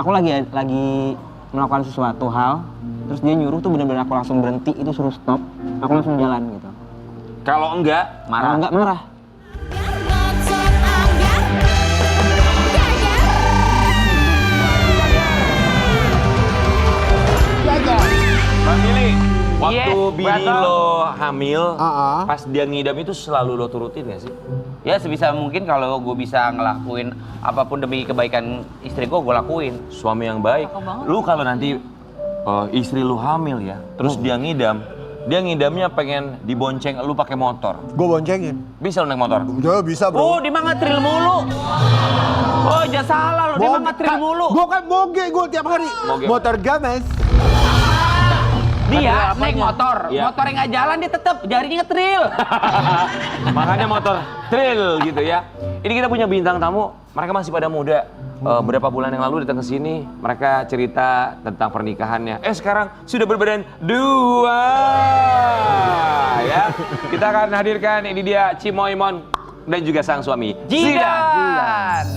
Aku lagi melakukan sesuatu hal, terus dia nyuruh tuh benar-benar aku langsung berhenti, itu suruh stop, aku langsung jalan gitu. Kalau enggak, marah. Kalau enggak marah. Mbak Mili, waktu Yes, bini betul. lo hamil, pas dia ngidam itu selalu lo turutin gak sih? Ya sebisa mungkin kalau gue bisa ngelakuin apapun demi kebaikan istri gue lakuin. Suami yang baik. Lu kalau nanti istri lu hamil ya, terus dia ngidamnya pengen dibonceng lu pakai motor. Gue boncengin. Bisa lu naik motor? Udah bisa bro. Oh, dia mah ngetril mulu. Oh, jangan salah lo, dia mah ngetril mulu. Gue kan moge gue tiap hari. Moge. Motor games. Dia naik motor, Iya. motornya nggak jalan dia tetep jarinya ngetril. Makanya motor trail gitu ya. Ini kita punya bintang tamu, mereka masih pada muda. Berapa bulan yang lalu datang ke sini, mereka cerita tentang pernikahannya. Sekarang sudah berbadan dua. Ya, kita akan hadirkan ini dia Cimoimon dan juga sang suami Zidan.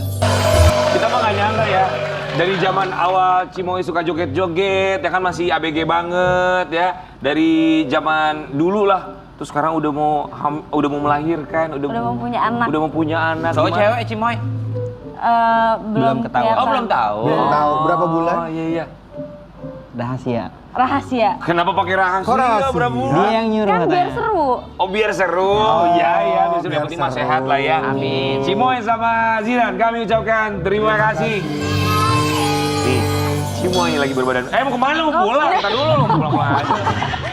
Kita mah nggak nyangka ya. Dari zaman awal Cimoy suka joget-joget, ya kan masih ABG banget ya. Dari zaman dulu lah. Terus sekarang udah mau melahirkan, udah mau punya anak. Udah mau punya anak. Cowok Gimana? cewek Cimoy? Belum ketahuan. kelihatan. Oh belum tahu. Belum tahu berapa bulan. Oh iya. Rahasia. Rahasia. Kenapa pakai rahasia? Kok rahasia? Berapa bulan? Dia yang nyuruh Kan biar katanya. seru. Oh biar seru. Iya iya, biar biar penting mah seru. sehat lah ya. Amin. Cimoy sama Zidan kami ucapkan terima kasih. Nih, Cimoy lagi berbadan. Mau kemana lu? Mau pulang? Entar dulu lu pulang aja.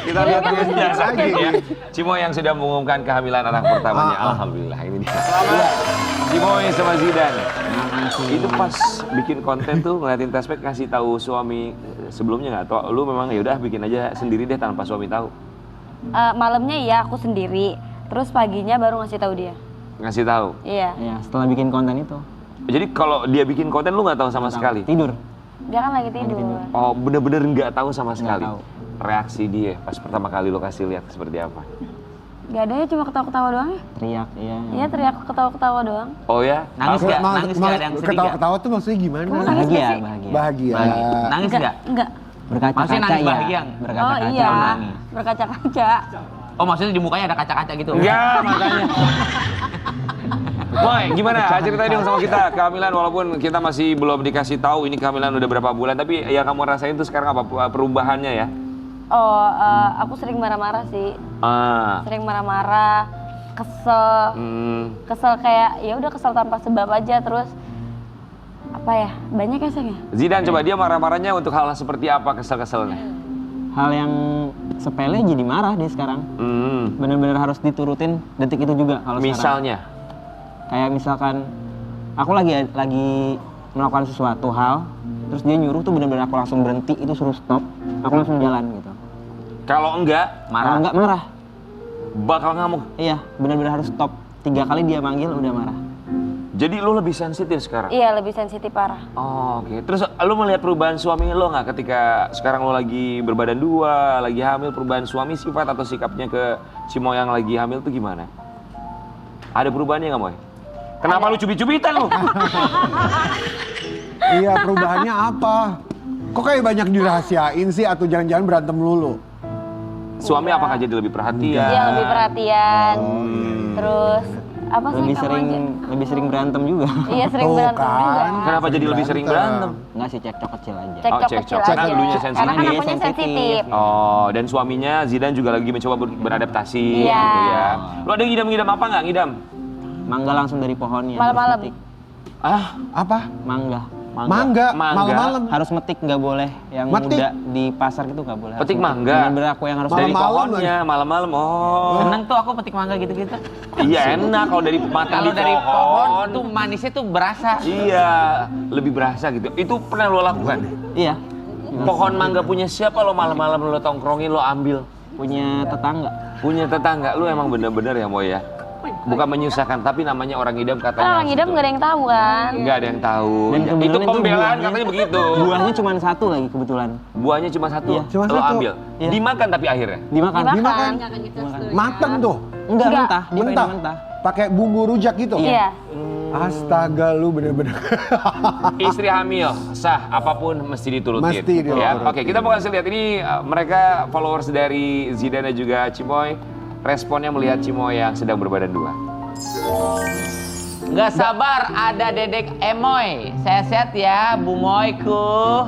Kita lihat yang biasa ya. Cimoy yang sudah mengumumkan kehamilan anak pertamanya. Alhamdulillah ini dia. Selamat. Cimoy sama Zidan. Itu pas bikin konten tuh ngeliatin Tespek kasih tahu suami sebelumnya nggak? Atau lu memang ya udah bikin aja sendiri deh tanpa suami tahu? Malamnya iya aku sendiri. Terus paginya baru ngasih tahu dia. Ngasih tahu. Iya. Ya, setelah bikin konten itu. Jadi kalau dia bikin konten lu nggak tahu sama sekali? Tidur. Dia kan lagi tidur. Oh bener-bener nggak tahu sama sekali? tahu. Reaksi dia pas pertama kali lo kasih lihat seperti apa? Gak ada ya, cuma ketawa-ketawa doang ya. Teriak, iya. Iya teriak ketawa-ketawa doang. Oh ya? Nangis nggak? Nangis nggak? Ada yang sedih nggak? Ketawa-ketawa tuh maksudnya gimana? Bahagia. Bahagia. Nangis nggak? Enggak. Berkaca-kaca Maksudnya nangis ya. bahagia? Oh Berkaca-kaca iya, nangis. berkaca-kaca. Oh maksudnya di mukanya ada kaca-kaca gitu? Enggak, makanya. Boy, gimana? Ceritain dong sama kita kehamilan walaupun kita masih belum dikasih tahu ini kehamilan udah berapa bulan, tapi yang kamu rasain tuh sekarang apa perubahannya ya? Oh, aku sering marah-marah sih. Sering marah-marah, kesel. Kesel kayak ya udah kesel tanpa sebab aja, terus apa ya? Banyak ya sayang ya? Zidan coba dia marah-marahnya untuk hal seperti apa kesel-keselnya? Hal yang sepele jadi marah dia sekarang. Bener-bener harus diturutin detik itu juga kalau sekarang. Misalnya? Kayak misalkan aku lagi melakukan sesuatu hal, terus dia nyuruh tuh bener-bener aku langsung berhenti, itu suruh stop, aku langsung jalan gitu. Kalau enggak, Kalau enggak marah. bakal ngamuk. Iya, benar-benar harus stop. 3 kali dia manggil udah marah. Jadi lu lebih sensitif sekarang? Iya, lebih sensitif parah. Oh, oke. Terus lu melihat perubahan suami lo nggak ketika sekarang lo lagi berbadan dua, lagi hamil, perubahan suami sifat atau sikapnya ke Cimoy yang lagi hamil tuh gimana? Ada perubahannya nggak, Moy? Kenapa lu cubit-cubitan lu? Iya, perubahannya apa? Kok kayak banyak dirahasiain sih atau jangan-jangan berantem lulu? Suami apakah jadi lebih perhatian? Iya, lebih perhatian. Terus apa sih Lebih sering berantem juga. Iya, sering Tuh berantem kan. juga. Kenapa jadi lebih sering berantem? Enggak sih, cekcok kecil aja. Cekcok cekcok. kecil Karena aja. dulunya sensitif. Karena kan Dia akunya sensitif. sensitif. Oh, dan suaminya Zidan juga lagi mencoba beradaptasi Iya. gitu ya. Lu ada ngidam-ngidam apa nggak ngidam? Mangga langsung dari pohonnya. Malam-malam. harus metik. Apa? Mangga. Mangga, Mangga. malam-malam. Harus metik, nggak boleh yang Metik? muda di pasar gitu nggak boleh. Harus Petik metik. mangga? Bener-bener aku yang harus Dari Malam-malam pohonnya, malam-malam. Oh. Seneng tuh aku petik mangga gitu-gitu. Iya enak kalau dari mata Kalau dari pohon tuh manisnya tuh berasa. Iya, lebih berasa gitu. Itu pernah lo lakukan? Iya, Pohon mangga punya siapa lo malam-malam lo tongkrongin lo ambil? punya tetangga. Punya tetangga. Lu emang bener-bener ya Moy ya? Bukan menyusahkan, tapi namanya orang idam katanya. Orang idam nggak ada yang tahu kan. Nggak ada yang tahu. Dan Itu kebetulan itu pembelaan buahnya- katanya begitu. Buahnya cuma 1 lagi kebetulan. Buahnya cuma satu, Iya, cuma lo satu. ambil. Iya. Dimakan tapi akhirnya? Dimakan. Dimakan. Mateng tuh. Enggak, Enggak. mentah. Dia Mentah. mentah. Pakai bumbu rujak gitu. Iya. Astaga, lu bener-bener. Istri hamil, sah, apapun mesti diturutin. Mesti diturutin. Ya. Oke, kita mau kasih lihat ini mereka followers dari Zidane dan juga Cimoy. Responnya melihat Cimoy yang sedang berbadan dua. Nggak sabar ada dedek Emoy. Sehat-sehat ya, Bu Moyku.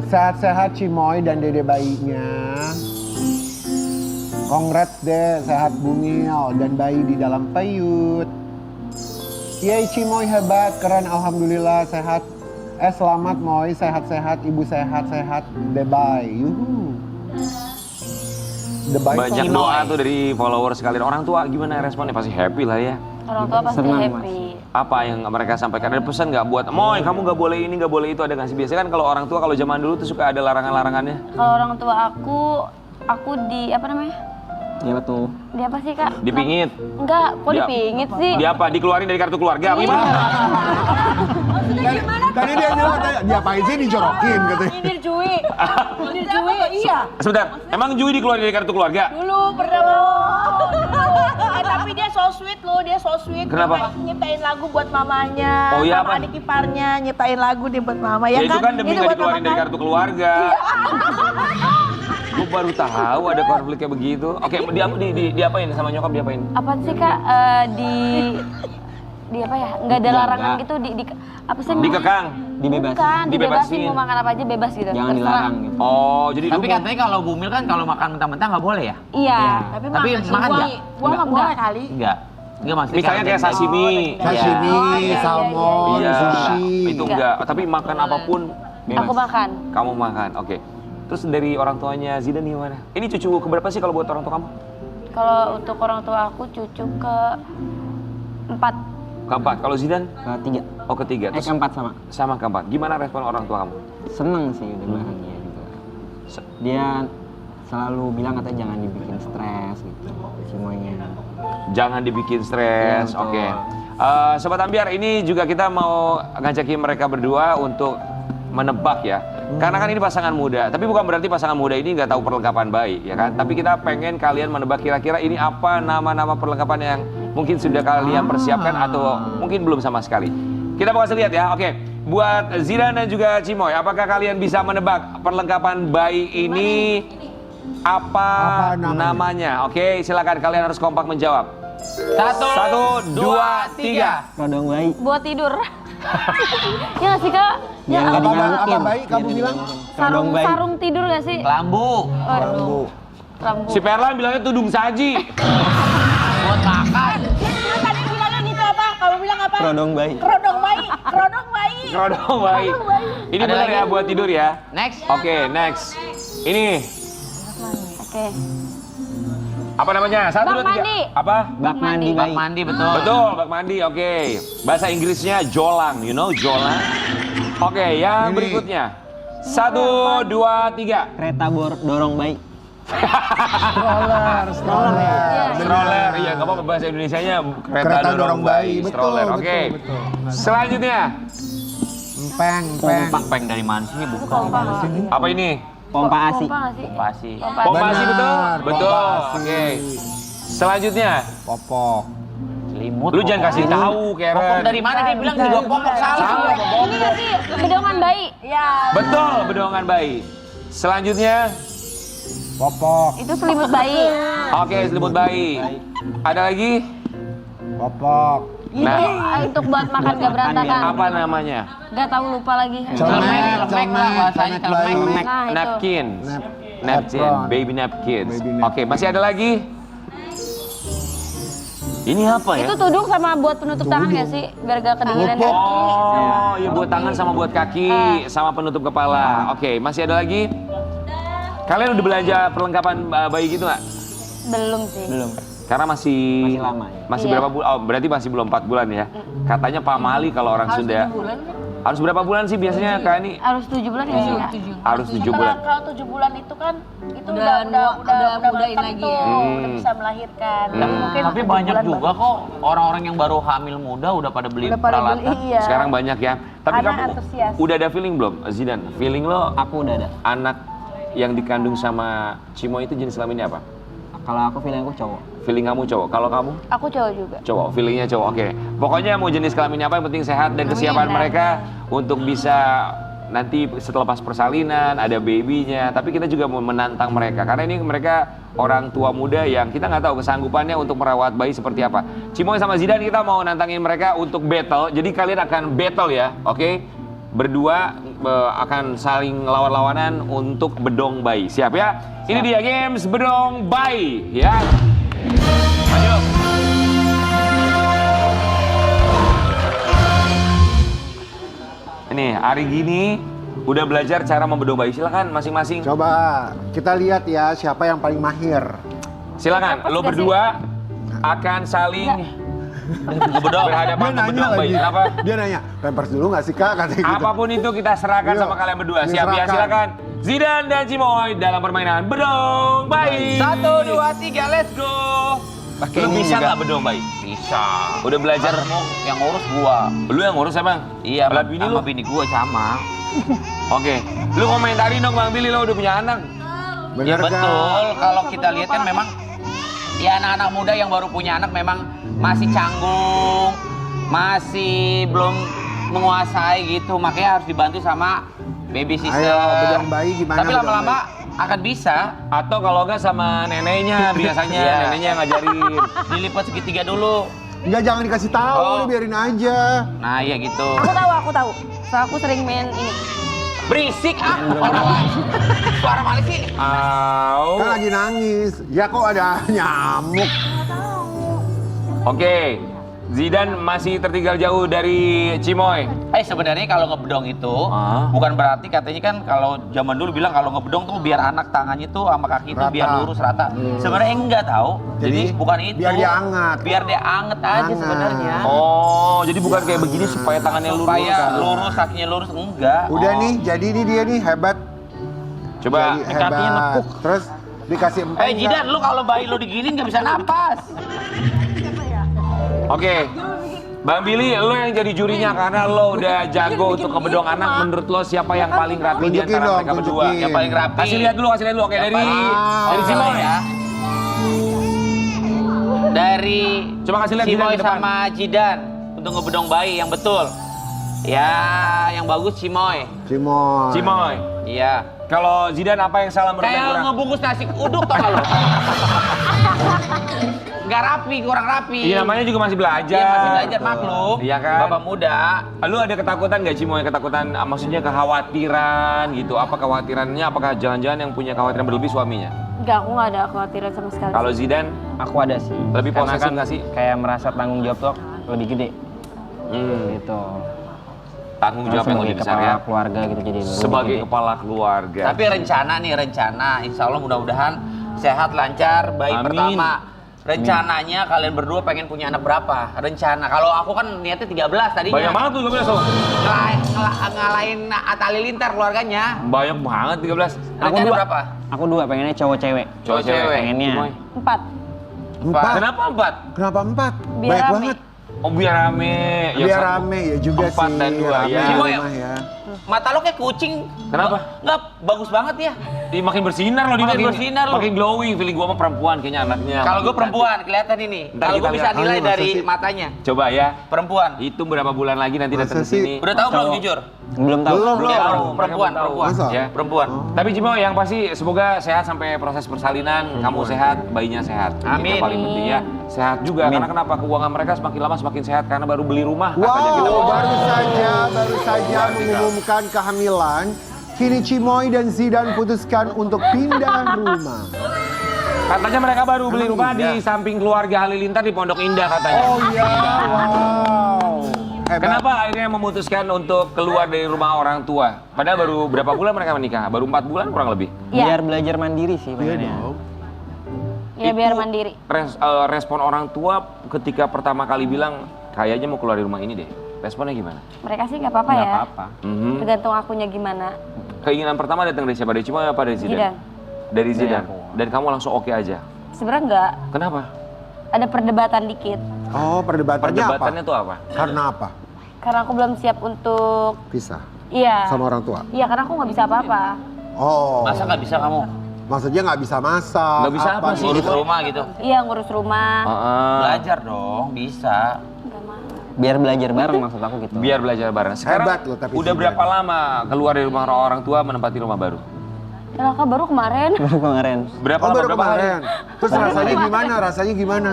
Sehat-sehat Cimoy dan dede bayinya. Congrats deh, sehat bumil dan bayi di dalam payut. Yeay Cimoy hebat, keren, alhamdulillah sehat. Selamat Moy, sehat-sehat, ibu sehat-sehat, debay. Yuhu. Debay Banyak Cimoy. doa tuh dari followers kalian. Orang tua gimana responnya? Pasti happy lah ya. Orang tua pasti Senang, happy. Apa yang mereka sampaikan? Ada pesan nggak buat Moy, kamu nggak boleh ini, nggak boleh itu, ada nggak sih? Biasanya kan kalau orang tua kalau zaman dulu tuh suka ada larangan-larangannya. Kalau orang tua aku di apa namanya? Iya betul. Di apa sih, Kak? Dipingit. Enggak, kok dipingit sih? Dia apa? Dikeluarin dari kartu keluarga? Apa gimana? Tadi dia nyuruh, diapain sih dijorokin katanya. Nyindir Jui. Nyindir Jui, iya. Sebentar, emang Jui dikeluarin dari kartu keluarga? Dulu pernah mau. Tapi dia so sweet loh, dia so sweet. Kenapa? Nyiptain lagu buat mamanya. Oh, iya, sama apa? adik iparnya nyiptain lagu dia buat mama. Ya itu kan demi Ini nggak buat dikeluarin mama dari kan? kartu keluarga. Gue baru tahu ada konflik kayak begitu. Oke, diapain sama nyokap diapain? Apaan sih, Kak? Di apa ya? Nggak ada larangan gitu apa sih? namanya? Dikekang. Dibebasin. Bukan, dibebasin Dibebasin. mau makan apa aja bebas gitu. Jangan terserah. dilarang gitu. Oh, jadi Tapi lu- katanya kalau Bumil kan kalau makan mentah-mentah nggak boleh ya? Iya. Tapi makan nggak? Gua nggak boleh kali. Enggak. Enggak maksudnya. misalnya kayak sashimi. Sashimi, iya, salmon, Iya, sushi. itu enggak. Tapi makan apapun Bebas. Aku makan. kamu makan. Oke. Terus dari orang tuanya Zidane gimana? Ini cucu keberapa sih kalau buat orang tua kamu? Kalau untuk orang tua aku cucu ke 4. Keempat. Kalau Zidane? Ketiga. Oh, ketiga. Terus Keempat sama. sama keempat. Gimana respon orang tua kamu? Seneng sih, udah bahagia gitu. Dia selalu bilang katanya jangan dibikin stres gitu semuanya. Jangan dibikin stres. Iya, betul. Oke. Sobat Ambiar, ini juga kita mau ngajakin mereka berdua untuk menebak ya. Karena kan ini pasangan muda, tapi bukan berarti pasangan muda ini nggak tahu perlengkapan bayi, ya kan? Tapi kita pengen kalian menebak kira-kira ini apa nama-nama perlengkapan yang mungkin sudah kalian persiapkan atau mungkin belum sama sekali. Kita mau kasih lihat ya, oke. Buat Zidane dan juga Cimoy, apakah kalian bisa menebak perlengkapan bayi ini apa namanya? Oke, silakan kalian harus kompak menjawab. 1, 2, 3. Rodong bayi. Buat tidur. Ya nggak sih, Kak? Dia nggak Apa dinyanyiin. bayi kamu bilang? Rodong bayi. Sarung tidur nggak sih? Lambu. Aduh. Rambut. Si Perlan bilangnya tudung saji. Buat makan. Tadi bilangnya gitu apa? Kamu bilang apa? Rodong bayi. Kerodong bayi. Kerodong bayi. Rodong bayi. Ini Ada benar lagi? ya buat tidur ya. Next. Oke, next. Ini Oke. apa namanya? 1, Bak 2, 3. mandi. Apa? Bak mandi Bak bayi. mandi betul. Betul, bak mandi. Oke. Bahasa Inggrisnya jolang, you know, jolang. Oke, yang Ini. berikutnya. 1, 2, 3. Kereta dorong bayi. Stroller. Stroller, iya nggak apa-apa bahasa Indonesianya Kereta dorong bayi. Betul, stroller. betul, Oke. betul. Selanjutnya, Empeng. Peng dari mana sih? Bukan. Pompa nggak sih? apa ini? Pompa ASI. Pompa nggak sih? Pasti. Pompa. Pompa ASI betul? Benar, Betul. pompa ASI. Oke. Selanjutnya, Popok. Selimut. lu jangan kasih tahu, Popok Karen. dari mana? Dia bilang juga popok salah. Salah, Ini nggak sih? Bedongan bayi. Ya. Betul, bedongan bayi. Selanjutnya, Popok. Itu selimut bayi. oke, selimut bayi. Ada lagi? Popok. Nah, Untuk buat makan gak berantakan. apa namanya? Gak tahu lupa lagi. Celemek lah bahasanya, celemek. Nah, itu. Napkin. Napkin, Apron. baby napkins. Baby napkin. Oke, masih ada lagi? Ini apa ya? Itu tudung sama buat penutup tangan gak sih? Biar gak kedinginan. Oh, ya buat tangan sama buat kaki, sama penutup kepala. Oke, masih ada lagi? Kalian udah belanja perlengkapan bayi gitu nggak? Belum sih. Belum. Karena masih Masih lama ya? Masih Iya. berapa bulan? Oh, berarti masih belum 4 bulan ya. Katanya pamali kalau orang Sunda. Harus berapa bulan sih biasanya Kak ini? Harus 7 bulan ya sih, Kak? Harus 7 bulan. Kalau 7 bulan itu kan itu Udah mudain mantap lagi tuh, ya. udah bisa melahirkan. Hmm. Mungkin Tapi 7 banyak bulan juga kok orang-orang yang baru hamil muda udah pada beli udah pada peralatan. beli, iya. Sekarang banyak ya. Tapi Anak kamu antusias. udah ada feeling belum, Zidane? Feeling lo Aku udah ada. anak yang dikandung sama Cimoy itu jenis kelaminnya apa? Kalau aku feeling aku cowok. Feeling kamu cowok. Kalau kamu? Aku cowok juga. Cowok, feelingnya cowok. Oke. Pokoknya mau jenis kelaminnya apa yang penting sehat dan kesiapan mereka untuk bisa nanti setelah pas persalinan ada babynya. Tapi kita juga mau menantang mereka karena ini mereka orang tua muda yang kita nggak tahu kesanggupannya untuk merawat bayi seperti apa. Cimoy sama Zidan kita mau nantangin mereka untuk battle. Jadi kalian akan battle ya, oke? Berdua akan saling lawan-lawanan untuk bedong bayi. Siap ya? Ini dia games bedong bayi ya. Maju. Ini hari gini udah belajar cara membedong bayi. Silakan masing-masing. Coba kita lihat ya siapa yang paling mahir. Silakan. Lo berdua akan saling ngebedong berhadapan membedong bayi. Kenapa? Dia nanya, pampers dulu nggak sih kak? Katanya gitu. Apapun itu kita serahkan sama kalian berdua. Siap ya? Silakan. Zidan dan Cimoy dalam permainan bedong bayi. 1, 2, 3, let's go. Lu bisa nggak bedong bayi? Bisa. Udah belajar? Yang ngurus gua. Lu yang ngurus emang? Iya, Belat bini lu? sama bini gua sama. Oke. Lu komentarin dong Bang Billy, lo udah punya anak. Ya Bener Kak? betul, kalau kita lihat kan memang ya anak-anak muda yang baru punya anak memang masih canggung, masih belum menguasai gitu, makanya harus dibantu sama baby sister. Ayo, bedong bayi gimana? Tapi bedong lama-lama akan bisa. Atau kalau enggak sama neneknya biasanya, Iya. neneknya yang ngajarin. Dilipat segitiga dulu. bayi? Enggak, jangan dikasih tahu, Oh. udah biarin aja. Nah iya gitu. Aku tahu. So, aku sering main ini. Berisik ah, orang lain. Suara mana sih? Au. Kan lagi nangis. Ya kok ada nyamuk. Oke. Zidan masih tertinggal jauh dari Cimoy. Sebenarnya kalau ngebedong itu Ah. bukan berarti katanya kan kalau zaman dulu bilang kalau ngebedong tuh biar anak tangannya tuh sama kaki itu Rata. biar lurus rata. Sebenarnya enggak tahu. Jadi Jadi, bukan itu. biar dia anget. Biar dia anget aja Anget. sebenarnya. Oh, jadi bukan kayak begini supaya tangannya lurus. Supaya lurus, kakinya lurus enggak. Udah nih, jadi ini dia nih hebat. Coba. Jadi kakinya hebat. nekuk. Terus dikasih empeng. Jidan, lu kalau bayi lu diginin nggak bisa napas. Oke. Bang Billy, lo yang jadi jurinya karena lo udah jago untuk ngebedong anak. Menurut lo siapa yang paling rapi di Tunjukin antara dong, mereka berdua? tunjukin. Yang paling rapi. Kasih lihat dulu. Oke, dari Cimoy ya. Dari Coba kasih lihat Cimoy Zidan di depan. sama Jidan untuk ngebedong bayi yang betul. Ya, yang bagus Cimoy. Cimoy. Cimoy. Iya. Kalau Zidan apa yang salah menurut lo? Kayak ngebungkus nasi uduk tau gak lo? Nggak rapi, kurang rapi. Iya, namanya juga masih belajar. Iya, masih belajar maklum. Iya kan? Bapak muda. Lu ada ketakutan nggak Cimoy? Ketakutan, maksudnya kekhawatiran gitu. Apa kekhawatirannya? Apakah jangan-jangan yang punya kekhawatiran berlebih suaminya? Enggak, aku nggak ada kekhawatiran sama sekali. Kalau Zidan, Aku ada sih. Lebih Karena posesif kan nggak sih? Kayak merasa tanggung jawab tuh lebih gede. hmm, Gitu. tanggung jawab yang lebih besar kepala ya. keluarga gitu jadi lebih Sebagai gede. kepala keluarga. Tapi rencana, insya Allah mudah-mudahan sehat, lancar, bayi Amin. pertama. Rencananya kalian berdua pengen punya anak berapa? Rencana. Kalau aku kan niatnya 13 tadinya. Banyak banget tuh 13 tuh. Ngalahin Atta Halilintar keluarganya. Banyak banget 13. Aku Rencana dua. berapa? Aku dua, pengennya cowok cewek. Cowok cewek. Pengennya. Cimoy. 4. 4. Kenapa 4? Kenapa 4? Biar Baik rame. banget. Oh biar rame. Yang Biar satu- rame ya juga 4 sih. dan 2 rame ya. di Cimoy, rumah ya. Mata lo kayak kucing. Kenapa? Nggak, bagus banget ya. Ih, makin bersinar loh, dia Makin bersinar loh. Makin glowing, feeling gua sama perempuan kayaknya anaknya. Kalau gue Makin perempuan, kelihatan ini. Ntar Kalau kita gue bisa lihat. nilai Oh, masa dari sih? matanya. cantik. Coba ya, Perempuan. hitung berapa bulan lagi nanti Masa datang ke sih? sini. Udah tahu belum Cowok. jujur? Belum tahu. Belum. Iya, tahu. perempuan, Mereka belum tahu. perempuan. Masa? Ya. Perempuan. Tapi Cimo yang pasti semoga sehat sampai proses persalinan, kamu sehat, bayinya sehat. Amin. Itu paling penting ya. Sehat juga Amin. karena kenapa keuangan mereka semakin lama semakin sehat karena baru beli rumah katanya Wow, gitu. baru saja mengumumkan kehamilan. Kini Cimoy dan Zidan putuskan untuk pindah rumah. Katanya mereka baru beli Emang rumah iya? di samping keluarga Halilintar di Pondok Indah katanya. Oh iya, wow. Hebat. Kenapa akhirnya memutuskan untuk keluar dari rumah orang tua? Padahal baru berapa bulan mereka menikah? Baru 4 bulan kurang lebih. Iya. Biar belajar mandiri sih Iya pengennya. dong. Ya biar Itu mandiri. Respon orang tua ketika pertama kali bilang kayaknya mau keluar dari rumah ini deh. Responnya gimana? Mereka sih nggak apa-apa Nggak ya. apa-apa. Mhm. Tergantung akunya gimana. Keinginan pertama datang dari siapa? Dari Cimoy apa dari Zidan? Zidan. Dari Zidan. aku. Dan kamu langsung oke aja. Sebenarnya nggak. Kenapa? Ada perdebatan dikit. Oh, perdebatannya Perdebatannya apa? tuh apa? Karena apa? Karena aku belum siap untuk. Pisah Iya. sama orang tua. Iya, karena aku nggak bisa apa-apa. Oh. Masa nggak bisa kamu? Maksudnya nggak bisa masak. Nggak bisa apa sih? Ngurus rumah gitu. Iya ngurus rumah. Belajar dong, bisa. Biar belajar bareng maksud aku gitu. Biar belajar bareng. Sekarang Hebat loh, tapi udah Zidan. berapa lama keluar dari rumah orang tua menempati rumah baru? Ya Kak, baru kemarin. Baru kemarin. Berapa Oh lama? baru Berapa hari? kemarin. Terus rasanya gimana? Rasanya gimana?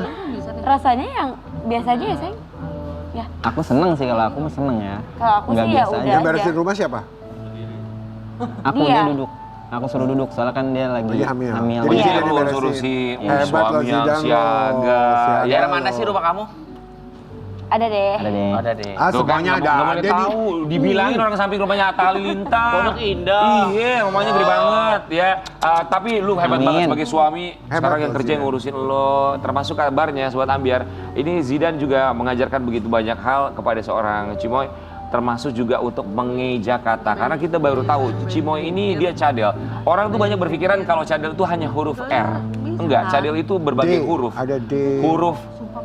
Rasanya yang biasa aja ya sayang. Ya Aku seneng sih kalau aku mah seneng ya. kalau aku Nggak sih ya biasa udah aja. Yang aja. beresin rumah siapa? Aku Dia. dia duduk. Aku suruh duduk soalnya kan dia lagi Lagi hamil. hamil. Oh, Jadi jadi Zidan lu yang beresin. suruh si Hebat suami loh, yang Zidan lo. siaga. Siaga. Daerah mana sih rumah kamu? Ada deh. Ada deh. Ada deh. Ah, Tuh kan, semuanya nggak boleh ada nih. tahu. Dibilangin orang samping rumahnya Atta Halilintar. Pondok Indah. Iya, rumahnya gede banget ya. Tapi lu hebat Amin. banget sebagai suami. Hebat Sekarang yang loh, kerja yang Zidan. ngurusin lo. Termasuk kabarnya Sobat Ambiar. Ini Zidan juga mengajarkan begitu banyak hal kepada seorang Cimoy. Termasuk juga untuk mengeja kata. Karena kita baru tahu Cimoy ini dia cadel. Orang tuh banyak berpikiran kalau cadel itu hanya huruf R. Enggak, cadel itu berbagai D, huruf. ada D. Huruf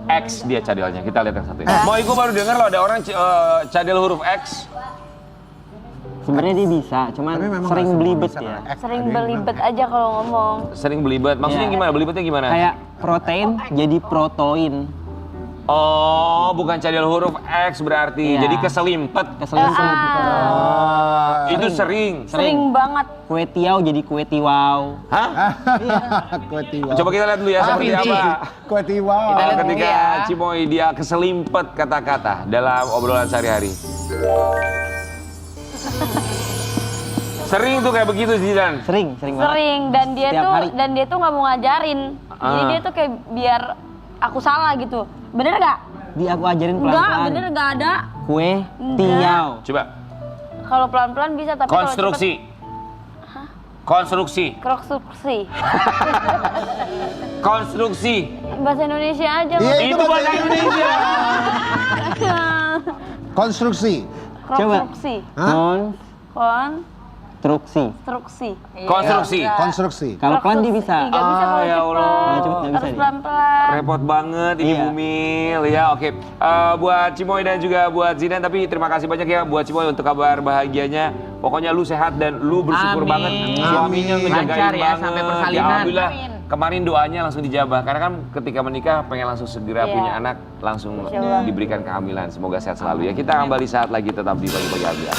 X dia cadelnya. Kita lihat yang satu ini. Moy, gue baru dengar lo ada orang cadel huruf X. Sebenarnya dia bisa, cuman Tapi memang sering nggak semua belibet bisa, ya. X, Sering ada yang belibet bilang aja kalau ngomong. Sering belibet. Maksudnya Iya. gimana? Belibetnya gimana? Kayak protein jadi protoin. Oh, bukan cadel huruf X berarti. Iya. Jadi keselimpet. Keselimpet. Itu sering. Sering banget. Kue tiaw jadi kue tiwau. Hah? Kue tiwa. Coba kita lihat dulu ya seperti apa. Kue tiwa. Kita lihat dulu Ketika ya. Cimoy dia keselimpet kata-kata dalam obrolan sehari-hari. Sering tuh kayak begitu Zidan. Sering banget. Sering dan dia Setiap tuh nggak mau ngajarin. Jadi Ah. dia tuh kayak biar aku salah gitu. Bener nggak? Di aku ajarin Enggak, pelan-pelan. bener nggak ada. Kue Enggak. tiaw. Coba. Kalau pelan-pelan bisa tapi kalau Konstruksi. Konstruksi. cepet, konstruksi. Konstruksi. Bahasa Indonesia aja. Iya, Mas. itu Itu bahasa Indonesia. Konstruksi. Coba. Konstruksi. Hah? Konstruksi. Konstruksi. Konstruksi. Konstruksi. Kalau pelan dia bisa. Nggak bisa kalau ya cepet. Allah. Kalau cepet nggak bisa Harus dia. pelan-pelan. Repot banget ini Iya. Bumil ya. Oke. Buat Cimoy dan juga buat Zidan, tapi terima kasih banyak ya buat Cimoy untuk kabar bahagianya. Pokoknya lu sehat dan lu bersyukur Amin. banget. Suaminya ngejagain Lancar ya, banget. sampai Ya, persalinan. alhamdulillah. Kemarin doanya langsung dijabah karena kan ketika menikah pengen langsung segera Iya. punya anak, langsung Masya Allah. diberikan kehamilan. Semoga sehat selalu ya. Kita kembali saat lagi tetap di Pagi-Pagi Ambiar.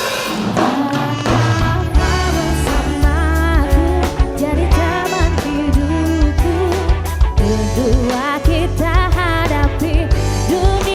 Jadi teman hidupku, berdua kita hadapi